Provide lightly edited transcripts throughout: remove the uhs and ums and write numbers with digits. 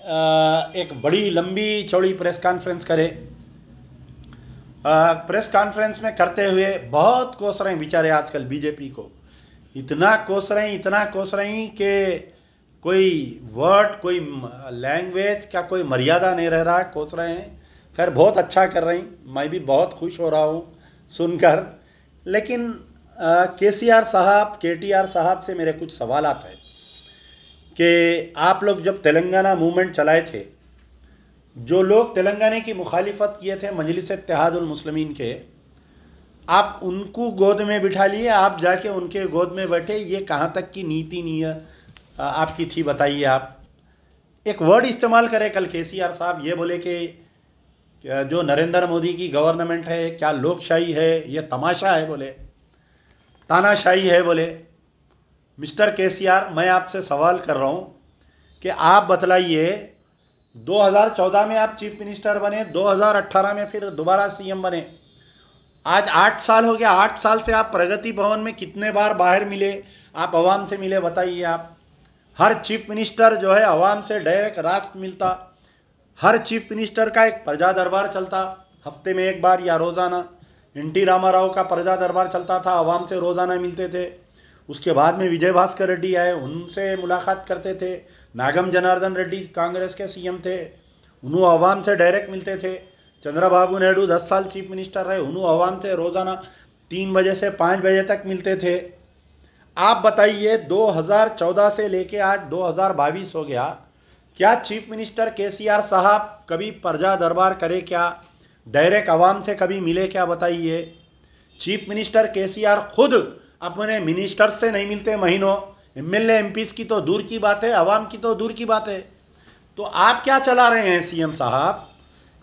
एक बड़ी लंबी चौड़ी प्रेस कॉन्फ्रेंस करे। प्रेस कॉन्फ्रेंस में करते हुए बहुत कोस रहे हैं बेचारे आजकल बीजेपी को, इतना कोस रहे हैं, इतना कोस रहे हैं कि कोई वर्ड, कोई लैंग्वेज का कोई मर्यादा नहीं रह रहा है, कोस रहे हैं। खैर बहुत अच्छा कर रही, मैं भी बहुत खुश हो रहा हूँ सुनकर। लेकिन केसीआर साहब, केटीआर साहब से मेरे कुछ सवालात हैं कि आप लोग जब तेलंगाना मूवमेंट चलाए थे, जो लोग तेलंगाना की मुखालिफत किए थे मजलिस इत्तेहादुल मुस्लिमीन के, आप उनको गोद में बिठा लिए, आप जाके उनके गोद में बैठे। ये कहाँ तक की नीति आपकी थी बताइए। आप एक वर्ड इस्तेमाल करें कल केसीआर साहब, ये बोले कि जो नरेंद्र मोदी की गवर्नमेंट है क्या लोकशाही है, ये तमाशा है, बोले तानाशाही है। बोले मिस्टर केसीआर, मैं आपसे सवाल कर रहा हूँ कि आप बतलाइए, 2014 में आप चीफ मिनिस्टर बने, 2018 में फिर दोबारा सीएम बने, आज 8 साल हो गया। 8 साल से आप प्रगति भवन में कितने बार बाहर मिले, आप अवाम से मिले बताइए। आप हर चीफ मिनिस्टर जो है अवाम से डायरेक्ट रास्त मिलता, हर चीफ मिनिस्टर का एक प्रजा दरबार चलता हफ्ते में एक बार या रोज़ाना। एनटी रामाराव का प्रजा दरबार चलता था, अवाम से रोज़ाना मिलते थे। उसके बाद में विजय भास्कर रेड्डी आए, उनसे मुलाकात करते थे। नागम जनार्दन रेड्डी कांग्रेस के सीएम थे, उन्होंने अवाम से डायरेक्ट मिलते थे। चंद्रबाबू नायडू 10 साल चीफ मिनिस्टर रहे, उन्होंने अवाम से रोज़ाना 3 बजे से 5 बजे तक मिलते थे। आप बताइए 2014 से लेके आज 2022 हो गया, क्या चीफ मिनिस्टर केसीआर साहब कभी प्रजा दरबार करे क्या, डायरेक्ट अवाम से कभी मिले क्या बताइए। चीफ मिनिस्टर केसीआर खुद अपने मिनिस्टर से नहीं मिलते महीनों, एमएलए एमपीज की तो दूर की बात है, अवाम की तो दूर की बात है। तो आप क्या चला रहे हैं सीएम साहब,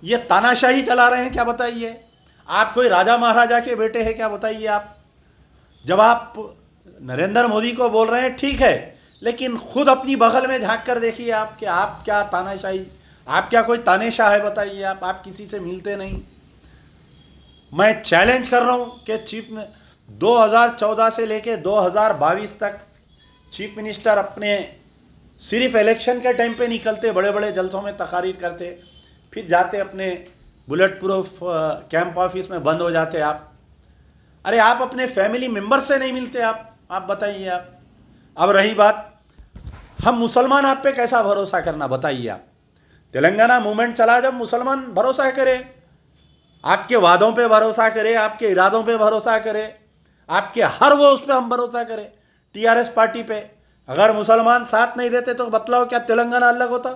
ये तानाशाही चला रहे हैं क्या बताइए। आप कोई राजा महाराजा के बेटे हैं क्या बताइए। आप जब आप नरेंद्र मोदी को बोल रहे हैं ठीक है, लेकिन खुद अपनी बगल में झांक कर देखिए आप कि आप क्या तानाशाही, आप क्या कोई तानेशाह है बताइए। आप किसी से मिलते नहीं। मैं चैलेंज कर रहा हूँ कि चीफ में 2014 से लेके 2022 तक चीफ मिनिस्टर अपने सिर्फ इलेक्शन के टाइम पे निकलते, बड़े बड़े जलसों में तकारीर करते, फिर जाते अपने बुलेट प्रूफ कैंप ऑफिस में बंद हो जाते। आप अरे आप अपने फैमिली मेंबर से नहीं मिलते। आप बताइए। आप अब रही बात, हम मुसलमान आप पे कैसा भरोसा करना बताइए। आप तेलंगाना मूवमेंट चला, जब मुसलमान भरोसा करे, आपके वादों पे भरोसा करे, आपके इरादों पे भरोसा करे, आपके हर वो उस पर हम भरोसा करें। टीआरएस पार्टी पे अगर मुसलमान साथ नहीं देते तो बतलाओ क्या तेलंगाना अलग होता।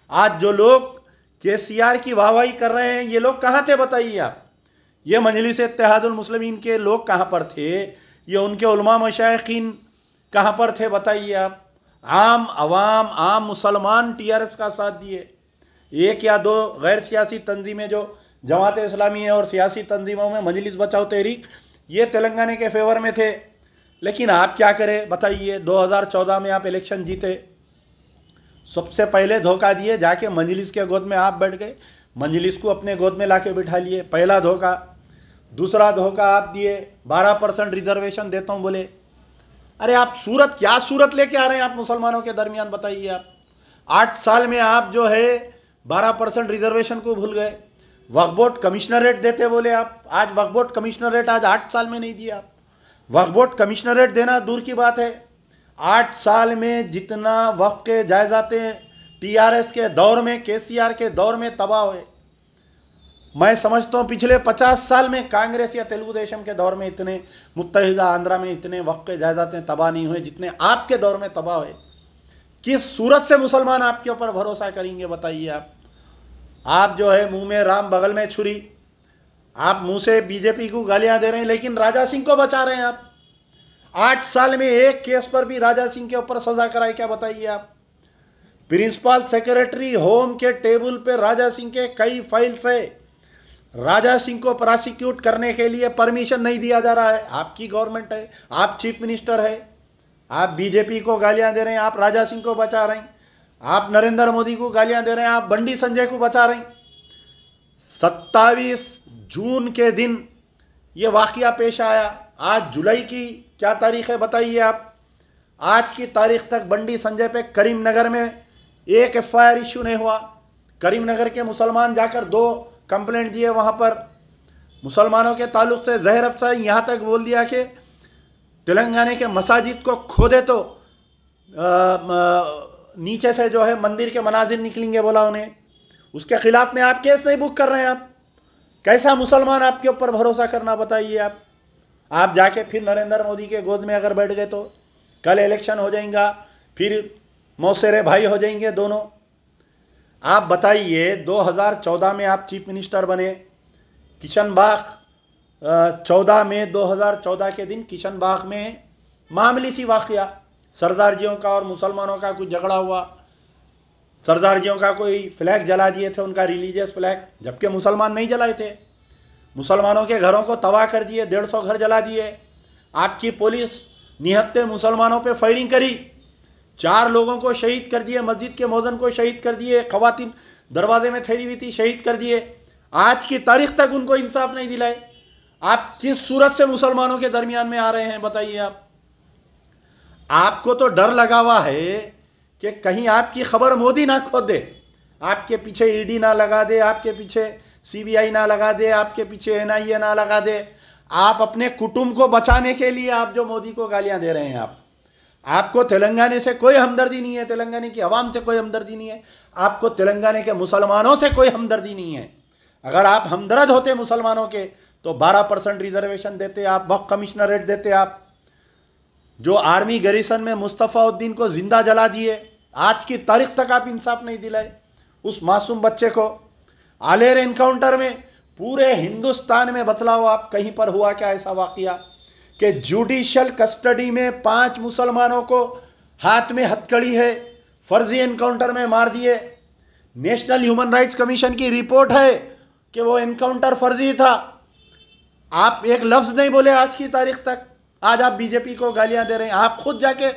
आज जो लोग केसीआर की वाहवाही कर रहे हैं, ये लोग कहाँ थे बताइए। आप ये मजलिस इत्तेहादुल मुस्लिमीन के लोग कहाँ पर थे, ये उनके उलमा मशाइखीन कहाँ पर थे बताइए। आप आम अवाम, आम मुसलमान टीआरएस का साथ दिए। एक या दो गैर सियासी तंजीमें जो जमात इस्लामी है और सियासी तंजीमों में मजलिस बचाओ तहरीक, ये तेलंगाना के फेवर में थे। लेकिन आप क्या करें बताइए। 2014 में आप इलेक्शन जीते, सबसे पहले धोखा दिए, जाके मजलिस के गोद में आप बैठ गए, मजलिस को अपने गोद में लाके बिठा लिए, पहला धोखा। दूसरा धोखा आप दिए 12% रिजर्वेशन देता हूँ बोले। अरे आप सूरत, क्या सूरत लेके आ रहे हैं आप मुसलमानों के दरमियान बताइए। आप 8 साल में आप जो है 12% रिजर्वेशन को भूल गए। वक्फ बोर्ड कमिश्नरेट देते बोले आप, आज वक्फ बोर्ड कमिश्नरेट आज 8 साल में नहीं दिया। आप वक्फ बोर्ड कमिश्नरेट देना दूर की बात है, 8 साल में जितना वक्फ के जायजाते टीआरएस के दौर में, केसीआर के दौर में तबाह हुए, मैं समझता हूँ पिछले 50 साल में कांग्रेस या तेलुगु देशम के दौर में इतने, मुत्तहिदा आंध्रा में इतने वक्फ के जायजाते तबाह नहीं हुए जितने आपके दौर में तबाह हुए। किस सूरत से मुसलमान आपके ऊपर भरोसा करेंगे बताइए। आप जो है मुंह में राम बगल में छुरी, आप मुंह से बीजेपी को गालियां दे रहे हैं, लेकिन राजा सिंह को बचा रहे हैं। आप 8 साल में एक केस पर भी राजा सिंह के ऊपर सजा कराई क्या बताइए। आप प्रिंसिपल सेक्रेटरी होम के टेबल पे राजा सिंह के कई फाइल से राजा सिंह को प्रोसिक्यूट करने के लिए परमिशन नहीं दिया जा रहा है। आपकी गवर्नमेंट है, आप चीफ मिनिस्टर है, आप बीजेपी को गालियां दे रहे हैं, आप राजा सिंह को बचा रहे हैं, आप नरेंद्र मोदी को गालियां दे रहे हैं, आप बंडी संजय को बचा रहे हैं। 27 जून के दिन ये वाकया पेश आया। आज जुलाई की क्या तारीख है बताइए। आप आज की तारीख तक बंडी संजय पे करीमनगर में एक FIR इश्यू नहीं हुआ। करीमनगर के मुसलमान जाकर 2 कंप्लेंट दिए, वहाँ पर मुसलमानों के ताल्लुक से जहर अफजाई, यहाँ तक बोल दिया कि तेलंगाना के मसाजिद को खोदे तो नीचे से जो है मंदिर के मनाजिर निकलेंगे, बोला उन्हें। उसके खिलाफ में आप केस नहीं बुक कर रहे हैं। आप कैसा मुसलमान आपके ऊपर भरोसा करना, बताइए आप जाके फिर नरेंद्र मोदी के गोद में अगर बैठ गए तो कल इलेक्शन हो जाएगा, फिर मौसेरे भाई हो जाएंगे दोनों। आप बताइए 2014 में आप चीफ मिनिस्टर बने, किशनबाग 14 मई 2014 के दिन किशनबाग में मामूली सी वाक़या, सरदारजियों का और मुसलमानों का कुछ झगड़ा हुआ। सरदारजियों का कोई फ्लैग जला दिए थे, उनका रिलीजियस फ्लैग, जबकि मुसलमान नहीं जलाए थे। मुसलमानों के घरों को तबाह कर दिए, 150 घर जला दिए। आपकी पुलिस निहत्ते मुसलमानों पे फायरिंग करी, 4 लोगों को शहीद कर दिए, मस्जिद के मौज़न को शहीद कर दिए, खवातीन दरवाजे में ठहरी हुई थी शहीद कर दिए। आज की तारीख तक उनको इंसाफ नहीं दिलाए। आप किस सूरत से मुसलमानों के दरमियान में आ रहे हैं, बताइए आपको तो डर लगा हुआ है कि कहीं आपकी खबर मोदी ना खोद दे, आपके पीछे ईडी ना लगा दे, आपके पीछे CBI ना लगा दे, आपके पीछे NIA ना लगा दे। आप अपने कुटुंब को बचाने के लिए आप जो मोदी को गालियां दे रहे हैं, आपको तेलंगाना से कोई हमदर्दी नहीं है, तेलंगाना की आवाम से कोई हमदर्दी नहीं है, आपको तेलंगाना के मुसलमानों से कोई हमदर्दी नहीं है। अगर आप हमदर्द होते मुसलमानों के तो 12% रिजर्वेशन देते, आप वक्फ कमिश्नरेट देते। आप जो आर्मी गैरिसन में मुस्तफ़ाउद्दीन को जिंदा जला दिए, आज की तारीख तक आप इंसाफ नहीं दिलाए उस मासूम बच्चे को। आलेर एनकाउंटर में पूरे हिंदुस्तान में बतलाओ आप कहीं पर हुआ क्या ऐसा वाकया कि जुडिशियल कस्टडी में 5 मुसलमानों को हाथ में हथकड़ी है, फर्जी एनकाउंटर में मार दिए। नेशनल ह्यूमन राइट्स कमीशन की रिपोर्ट है कि वो एनकाउंटर फर्जी था। आप एक लफ्ज़ नहीं बोले आज की तारीख तक। आज आप बीजेपी को गालियां दे रहे हैं। आप खुद जाके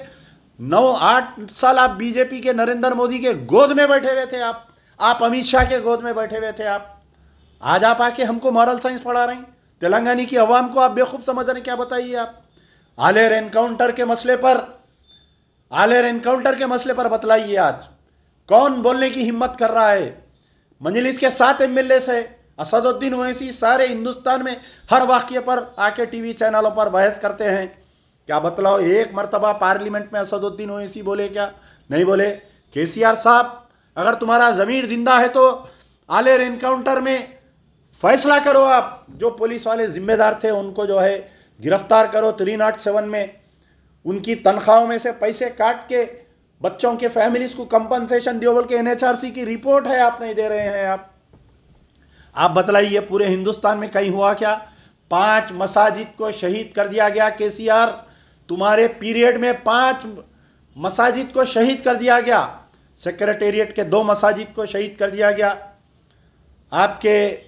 9-8 साल आप बीजेपी के नरेंद्र मोदी के गोद में बैठे हुए थे। आप अमित शाह के गोद में बैठे हुए थे। आज आप आके हमको मॉरल साइंस पढ़ा रहे हैं। तेलंगाना की आवाम को आप बेवकूफ़ समझ रहे हैं क्या, बताइए आप। आलेर एनकाउंटर के मसले पर बतलाइए आज कौन बोलने की हिम्मत कर रहा है। मजलिस के 7 MLA है, असदुद्दीन ओवैसी सारे हिंदुस्तान में हर वाक़ये पर आके टीवी चैनलों पर बहस करते हैं। क्या बतलाओ एक मरतबा पार्लियामेंट में असदुद्दीन ओवैसी बोले क्या? नहीं बोले। KCR साहब अगर तुम्हारा ज़मीर जिंदा है तो आलेर एनकाउंटर में फैसला करो। आप जो पुलिस वाले जिम्मेदार थे उनको जो है गिरफ्तार करो। 307 में उनकी तनख्वाहों में से पैसे काट के बच्चों के फैमिलीज को कंपनसेशन दियो बोल के NHRC की रिपोर्ट है, आप नहीं दे रहे हैं। आप बतलाइए पूरे हिंदुस्तान में कहीं हुआ क्या? 5 मसाजिद को शहीद कर दिया गया। KCR तुम्हारे पीरियड में 5 मसाजिद को शहीद कर दिया गया। सेक्रेटेरिएट के 2 मसाजिद को शहीद कर दिया गया। आपके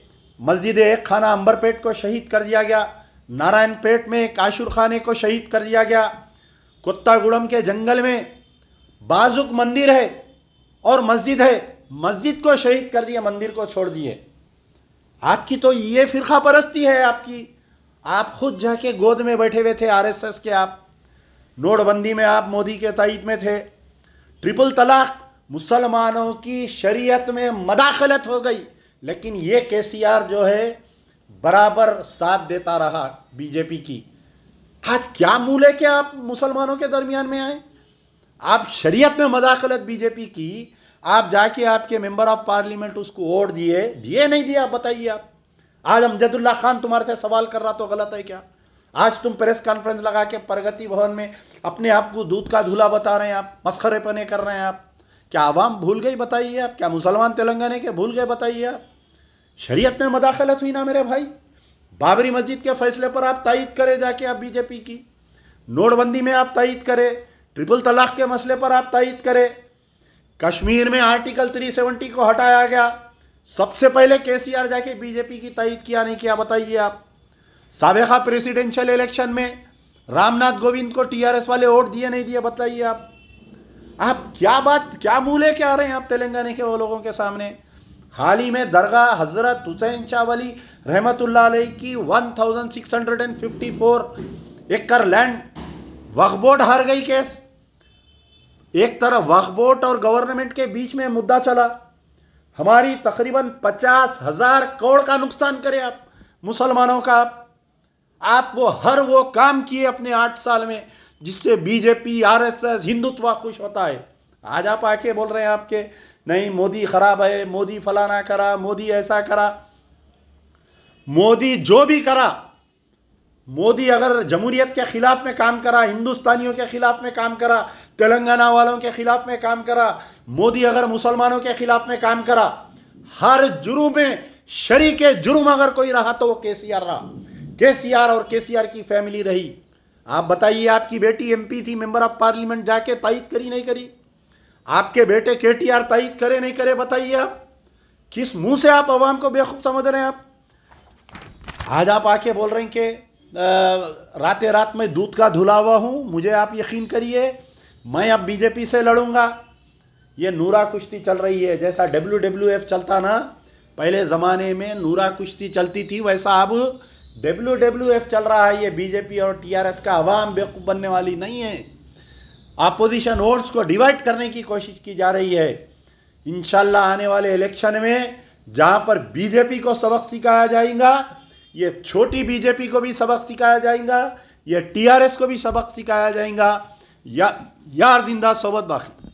मस्जिद एक खाना अंबरपेट को शहीद कर दिया गया। नारायणपेट में एक आशुर खाने को शहीद कर दिया गया। कुत्तागुड़म के जंगल में बाजुक मंदिर है और मस्जिद है, मस्जिद को शहीद कर दिया, मंदिर को छोड़ दिए। आपकी तो ये फिरका परस्ती है आपकी। आप खुद जाके गोद में बैठे हुए थे RSS के। आप नोटबंदी में आप मोदी के तायद में थे। ट्रिपल तलाक मुसलमानों की शरीयत में मदाखलत हो गई, लेकिन ये KCR जो है बराबर साथ देता रहा बीजेपी की। आज क्या मूल है कि आप मुसलमानों के दरमियान में आए? आप शरीयत में मदाखलत बीजेपी की, आप जाके आपके मेंबर ऑफ पार्लियामेंट उसको वोट दिए नहीं दिया, बताइए आप। आज अमजदुल्ला खान तुम्हारे से सवाल कर रहा तो गलत है क्या? आज तुम प्रेस कॉन्फ्रेंस लगा के प्रगति भवन में अपने आप को दूध का धूला बता रहे हैं, आप मस्खरेपने कर रहे हैं। आप क्या आवाम भूल गई, बताइए आप? क्या मुसलमान तेलंगाना के भूल गए, बताइए आप? शरीयत में मदाखलत हुई ना मेरे भाई। बाबरी मस्जिद के फैसले पर आप तायद करें जाके आप बीजेपी की। नोटबंदी में आप तायद करें। ट्रिपल तलाक के मसले पर आप तायद करें। कश्मीर में आर्टिकल 370 को हटाया गया, सबसे पहले KCR जाके बीजेपी की तायद किया नहीं किया, बताइए आप। साबिका प्रेसिडेंशियल इलेक्शन में रामनाथ कोविंद को TRS वाले वोट दिए नहीं दिए, बताइए आप। आप क्या बात, क्या मूल है क्या आ रहे हैं आप तेलंगाना के वो लोगों के सामने? हाल ही में दरगाह हजरत हुसैन शाह वली रहमतुल्लाह अलैह की 1654 एकड़ लैंड वक्फ बोर्ड हार गई केस। एक तरफ वक्फ बोर्ड और गवर्नमेंट के बीच में मुद्दा चला, हमारी तकरीबन 50,000 करोड़ का नुकसान करे आप मुसलमानों का। आप वो काम किए अपने 8 साल में जिससे बीजेपी, आरएसएस, हिंदुत्व खुश होता है। आज आप आके बोल रहे हैं आपके नहीं मोदी खराब है, मोदी फलाना करा, मोदी ऐसा करा। मोदी जो भी करा, मोदी अगर जमहूरियत के खिलाफ में काम करा, हिंदुस्तानियों के खिलाफ में काम करा, तेलंगाना वालों के खिलाफ में काम करा, मोदी अगर मुसलमानों के खिलाफ में काम करा, हर जुर्म में शरीक जुर्म अगर कोई रहा तो वो केसीआर रहा। केसीआर और केसीआर की फैमिली रही। आप बताइए, आपकी बेटी एमपी थी, मेंबर ऑफ पार्लियामेंट, जाके तायद करी नहीं करी? आपके बेटे केटीआर तायद करे नहीं करे? बताइए आप किस मुंह से आप अवाम को बेवकूफ़ समझ रहे हैं आप? आज आप आके बोल रहे हैं कि रातें रात में दूध का धुला हुआ हूँ। मुझे आप यकीन करिए, मैं अब बीजेपी से लड़ूंगा। ये नूरा कुश्ती चल रही है, जैसा WWF चलता ना पहले ज़माने में नूरा कुश्ती चलती थी, वैसा अब WWF चल रहा है। ये बीजेपी और TRS का अवाम बेवकूफ़ बनने वाली नहीं है। अपोजिशन वोट्स को डिवाइड करने की कोशिश की जा रही है। इंशाल्लाह आने वाले इलेक्शन में जहाँ पर बीजेपी को सबक सिखाया जाएगा, ये छोटी बीजेपी को भी सबक सिखाया जाएगा, ये TRS को भी सबक सिखाया जाएगा। यार जिंदा सोबत बाकी।